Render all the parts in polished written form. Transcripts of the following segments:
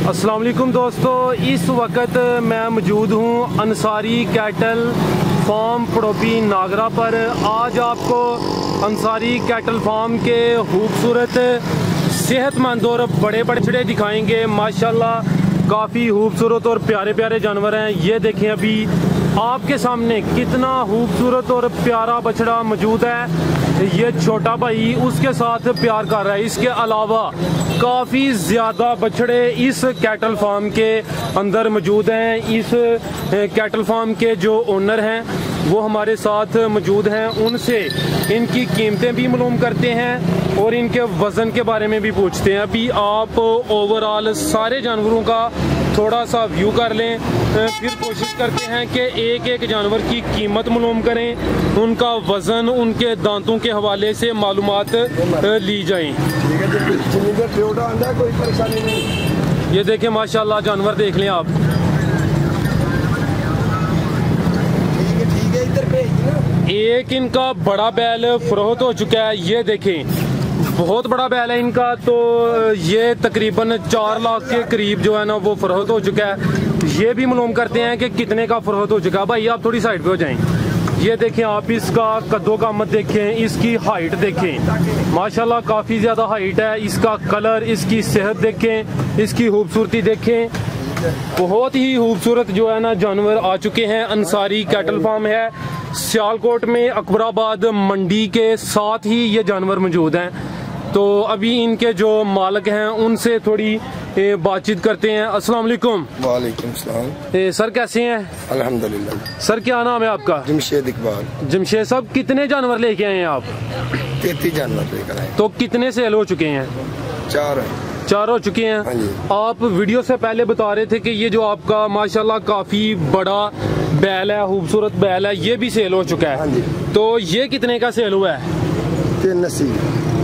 अस्सलाम वालेकुम दोस्तों, इस वक्त मैं मौजूद हूँ अंसारी कैटल फार्म पड़ोपी नागरा पर। आज आपको अंसारी कैटल फार्म के खूबसूरत सेहतमंद और बड़े बछड़े दिखाएंगे। माशाल्लाह काफ़ी खूबसूरत और प्यारे प्यारे जानवर हैं। ये देखें, अभी आपके सामने कितना खूबसूरत और प्यारा बछड़ा मौजूद है। ये छोटा भाई उसके साथ प्यार कर रहा है। इसके अलावा काफ़ी ज़्यादा बछड़े इस कैटल फार्म के अंदर मौजूद हैं। इस कैटल फार्म के जो ओनर हैं वो हमारे साथ मौजूद हैं। उनसे इनकी कीमतें भी मालूम करते हैं और इनके वज़न के बारे में भी पूछते हैं। अभी आप ओवरऑल सारे जानवरों का थोड़ा सा व्यू कर लें, फिर कोशिश करते हैं कि एक एक जानवर की कीमत मालूम करें, उनका वज़न, उनके दांतों के हवाले से मालूमात ली जाएं। कोई परेशानी नहीं। ये देखें माशाल्लाह जानवर देख लें आप। एक इनका बड़ा बैल फरोख्त हो चुका है। ये देखें बहुत बड़ा बैल है इनका, तो ये तकरीबन 4 लाख के करीब जो है ना वो फरोख्त हो चुका है। ये भी मालूम करते हैं कि कितने का फरोख्त हो चुका है। भाई आप थोड़ी साइड पे हो जाएं। ये देखें आप, इसका कद्दो कामत देखें, इसकी हाइट देखें, माशाल्लाह काफ़ी ज़्यादा हाइट है। इसका कलर, इसकी सेहत देखें, इसकी खूबसूरती देखें। बहुत ही खूबसूरत जो है ना जानवर आ चुके हैं। अंसारी कैटल फार्म है सियालकोट में, अकबराबाद मंडी के साथ ही ये जानवर मौजूद हैं। तो अभी इनके जो मालिक हैं उनसे थोड़ी बातचीत करते हैं। अस्सलाम वालेकुम। वालेकुम सलाम। सर कैसे हैं? अल्हम्दुलिल्लाह। सर क्या नाम है आपका? जमशेद इकबाल। जमशेद साहब, कितने जानवर लेके आए हैं आप? 33 जानवर लेकर आए। तो कितने सेल हो चुके हैं? 4 हो चुके हैं। हाँ जी। आप वीडियो से पहले बता रहे थे कि ये जो आपका माशाल्लाह काफी बड़ा बैल है, खूबसूरत बैल है, ये भी सेल हो चुका है। हाँ जी। तो ये कितने का सेल हुआ है?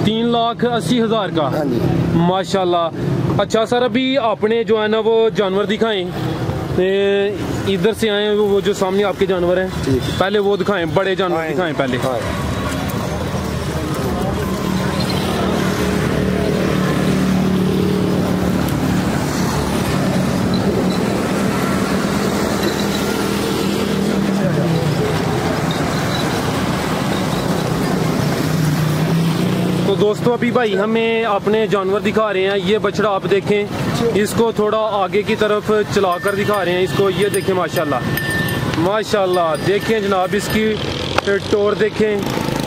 3,80,000 का। हाँ जी। माशाल्लाह। अच्छा सर, अभी आपने जो है ना वो जानवर दिखाएं, इधर से आए वो जो सामने आपके जानवर हैं, पहले वो दिखाएं, बड़े जानवर दिखाएं पहले। तो दोस्तों अभी भाई हमें अपने जानवर दिखा रहे हैं। ये बछड़ा आप देखें, इसको थोड़ा आगे की तरफ चलाकर दिखा रहे हैं इसको। ये देखें माशाल्लाह माशाल्लाह, देखें जनाब, इसकी टोर देखें,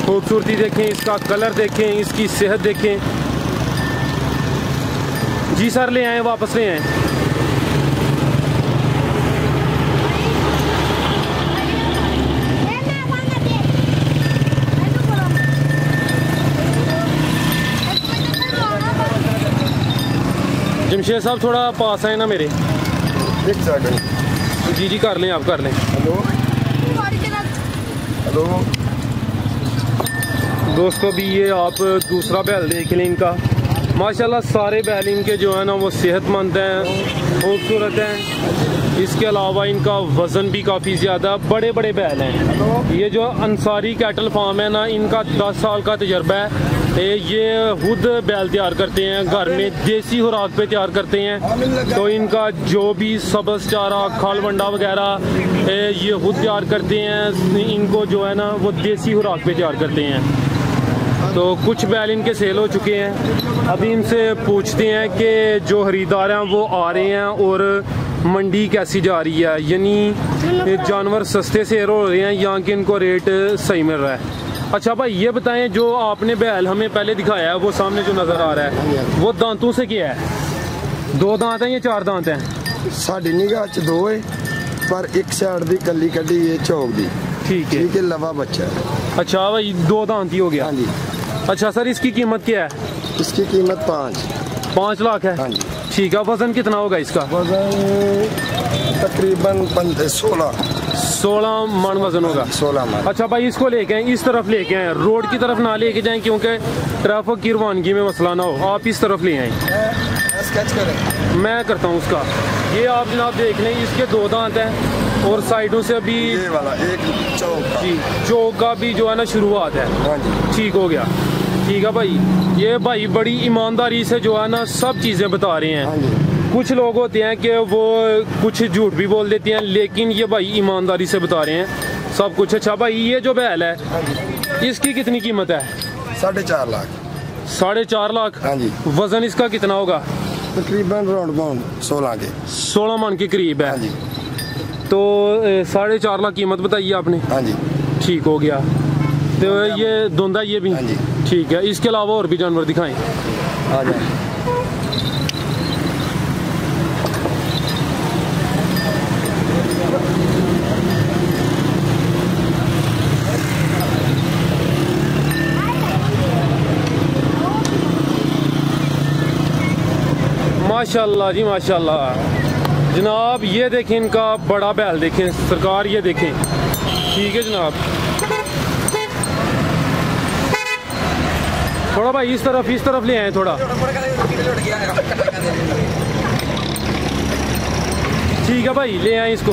खूबसूरती देखें, इसका कलर देखें, इसकी सेहत देखें। जी सर, ले आए, वापस ले आए। जमशेद साहब थोड़ा पास आए ना मेरे। एक सेकंड। जी कर लें, आप कर लें। हेलो हेलो दोस्तों, भी ये आप दूसरा बैल देख लें इनका। माशाल्लाह सारे बैल इनके जो है ना वो सेहतमंद हैं, खूबसूरत हैं। इसके अलावा इनका वज़न भी काफ़ी ज़्यादा, बड़े बड़े बैल हैं। ये जो अंसारी कैटल फार्म है ना, इनका 10 साल का तजर्बा है। ये खुद बैल तैयार करते हैं, घर में देसी खुराक पे तैयार करते हैं। तो इनका जो भी सब्ज़ चारा, खाल वंडा वगैरह ये खुद तैयार करते हैं। इनको जो है ना वो देसी खुराक पे तैयार करते हैं। तो कुछ बैल इनके सेल हो चुके हैं। अभी इनसे पूछते हैं कि जो खरीदार हैं वो आ रहे हैं और मंडी कैसी जा रही है, यानी जानवर सस्ते सेल हो रहे हैं यहाँ के, इनको रेट सही मिल रहा है। अच्छा भाई ये बताएं, जो आपने बैल हमें पहले दिखाया है वो सामने जो नज़र आ रहा है, वो दांतों से क्या है? 2 दांत हैं या 4 दांत हैं? साड़ी निगाह च 2 है, पर एक साइड दी कली कड़ी ये चौक दी। ठीक है, लवा बच्चा है। अच्छा भाई 2 दांत ही हो गया। हाँ जी। अच्छा सर, इसकी कीमत क्या है? इसकी कीमत 5 लाख है। हाँ जी। ठीक है, वजन कितना होगा इसका? वजन तकरीबन 16 मन वजन होगा। 16 मन। अच्छा भाई, इसको लेके आए, इस तरफ लेके आए, रोड की तरफ ना लेके जाएं क्योंकि ट्रैफिक की रवानगी में मसला ना हो। आप इस तरफ ले आए। स्केच करें, मैं करता हूँ उसका। ये आप जनाब देख लें, इसके 2 दांत हैं और साइडों से अभी ये वाला एक चौक जी, चौक का भी जो है ना शुरुआत है। हाँ जी। ठीक हो गया। ठीक है भाई, ये भाई बड़ी ईमानदारी से जो है ना सब चीज़ें बता रहे हैं। कुछ लोग होते हैं कि वो कुछ झूठ भी बोल देते हैं, लेकिन ये भाई ईमानदारी से बता रहे हैं सब कुछ। अच्छा भाई, ये जो बैल है इसकी कितनी कीमत है? 4.5 लाख। 4.5 लाख? हाँ जी। वजन इसका कितना होगा? तकरीबन राउंड 16 मन के करीब है। हाँ जी। तो 4.5 लाख कीमत बताइए आपने। हाँ जी। ठीक हो गया। तो ये धुंधा ये भी? हाँ जी। ठीक है। इसके अलावा और भी जानवर दिखाएं। आ जाए। माशाल्लाह जी माशाल्लाह। जनाब ये देखें, इनका बड़ा बैल देखें सरकार, ये देखें। ठीक है जनाब। थोड़ा भाई इस तरफ ले आए थोड़ा। ठीक है भाई, ले आए इसको।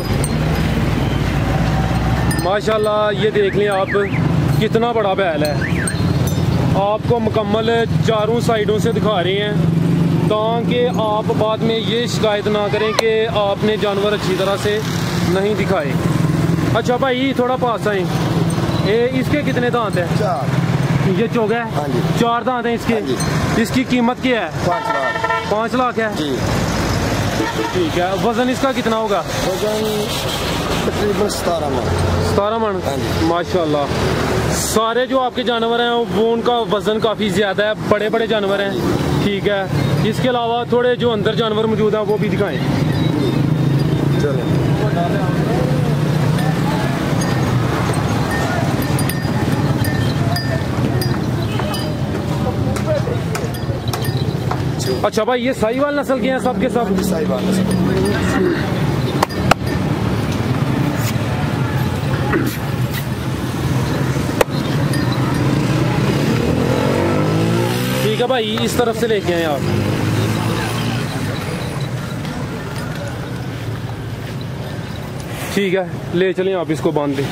माशाल्लाह ये देख लें आप, कितना बड़ा बैल है। आपको मुकम्मल चारों साइडों से दिखा रहे हैं ताकि आप बाद में ये शिकायत ना करें कि आपने जानवर अच्छी तरह से नहीं दिखाए। अच्छा भाई थोड़ा पास आए। इसके कितने दांत हैं? 4। ये चौगा है? हाँ जी। 4 दांत हैं इसके? हाँ जी। इसकी कीमत क्या है? 5 लाख। 5 लाख है जी। ठीक है। वजन इसका कितना होगा? वजन तकरीबन 17 मन। 17 मन? हाँ जी। माशाल्लाह। सारे जो आपके जानवर हैं वो उनका वजन काफ़ी ज़्यादा है, बड़े बड़े जानवर हैं। ठीक है। इसके अलावा थोड़े जो अंदर जानवर मौजूद हैं वो भी दिखाएं। चलो। अच्छा भाई, ये साहिवाल नस्ल के हैं सब के सब? साहिवाल नस्ल। ठीक है भाई, इस तरफ से लेके आए आप। ठीक है, ले चलें आप, इसको बांध दें।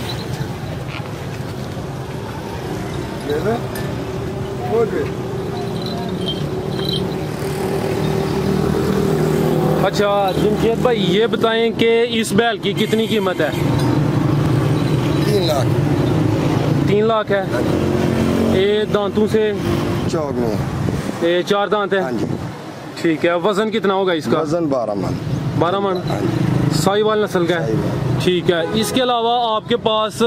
अच्छा जमशेद भाई, ये बताएं कि इस बैल की कितनी कीमत है? 3 लाख। 3 लाख है। ये दांतों से चौक में। ये 4 दांत है? हाँ जी। ठीक है। वजन कितना होगा इसका? वजन 12 मन। 12 मन? हाँ जी। साहिवाल नस्ल का है? ठीक है। इसके अलावा आपके पास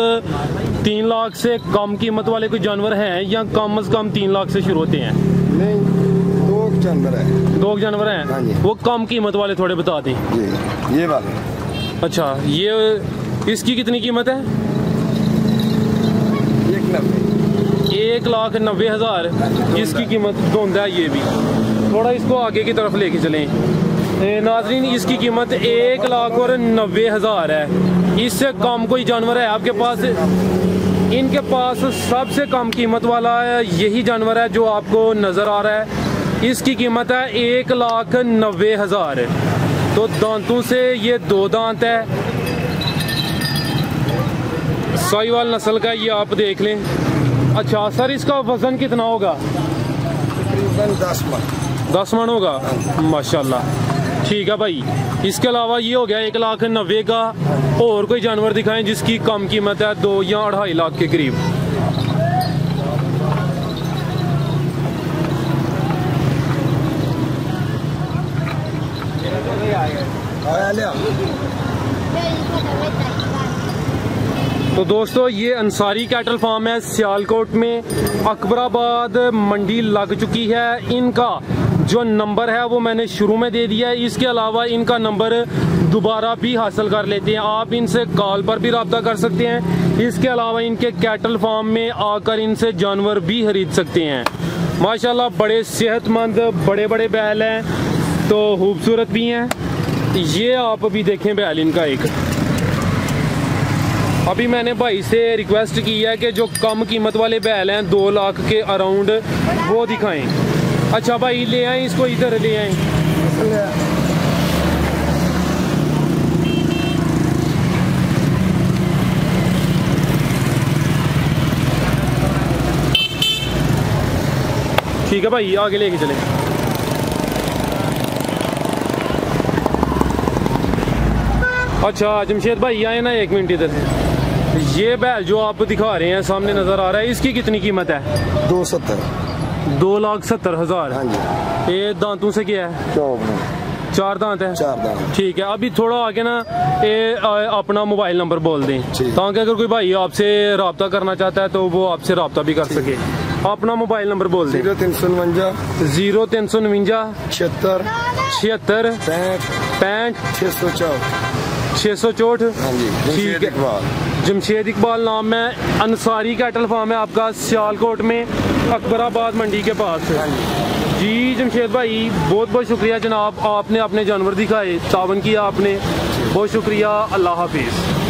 3 लाख से कम कीमत वाले कोई जानवर हैं या कम से कम 3 लाख से शुरू होते हैं? नहीं, 2 जानवर है। 2 जानवर हैं? हाँ जी। वो कम कीमत वाले थोड़े बता दें। ये वाले। अच्छा, ये इसकी कितनी कीमत है? 1,90,000 इसकी कीमत धुंध है। ये भी थोड़ा इसको आगे की तरफ लेके चलें। नाजरीन, इसकी कीमत 1,90,000 है। इससे कम कोई जानवर है आपके पास? इनके पास सबसे कम कीमत वाला यही जानवर है जो आपको नज़र आ रहा है। इसकी कीमत है 1,90,000। तो दांतों से ये 2 दांत है, साहिवाल नस्ल का, ये आप देख लें। अच्छा सर, इसका वजन कितना होगा? तकरीबन 10 मन। 10 मन होगा? माशाल्लाह। ठीक है भाई। इसके अलावा ये हो गया 1,90,000 का। और कोई जानवर दिखाएं जिसकी कम कीमत है 2 या 2.5 लाख के करीब। तो दोस्तों, ये अंसारी कैटल फार्म है सियालकोट में, अकबराबाद मंडी लग चुकी है। इनका जो नंबर है वो मैंने शुरू में दे दिया है। इसके अलावा इनका नंबर दोबारा भी हासिल कर लेते हैं, आप इनसे कॉल पर भी रब्ता कर सकते हैं। इसके अलावा इनके कैटल फार्म में आकर इनसे जानवर भी खरीद सकते हैं। माशाल्लाह बड़े सेहतमंद बड़े बड़े बैल हैं, तो खूबसूरत भी हैं। ये आप अभी देखें बैल इनका एक। अभी मैंने भाई से रिक्वेस्ट की है कि जो कम कीमत वाले बैल हैं 2 लाख के अराउंड वो दिखाएं। अच्छा भाई, ले आए इसको, इधर ले आए। ठीक है भाई, आगे लेके चले। अच्छा जमशेद भाई आए ना, 1 मिनट इधर। ये बैल जो आप दिखा रहे हैं सामने नजर आ रहा है, इसकी कितनी कीमत है? 270। 2,70,000। हाँ जी। ये दांतों से क्या है? 4 दांत है। 4 दांत। ठीक है, अभी थोड़ा आगे ना ये अपना मोबाइल नंबर बोल दें ताकि अगर कोई भाई आपसे रब्ता करना चाहता है तो वो आपसे रब्ता भी कर सके। अपना मोबाइल नंबर बोल दें। 0349 0349 76 76 65 664। हाँ जी। ठीक है, जमशेद इकबाल नाम है, अंसारी कैटल फार्म है आपका, सियालकोट में, अकबराबाद मंडी के पास। जी जमशेद भाई बहुत बहुत शुक्रिया जनाब, आपने अपने जानवर दिखाए, तावन किया आपने, बहुत शुक्रिया। अल्लाह हाफिज़।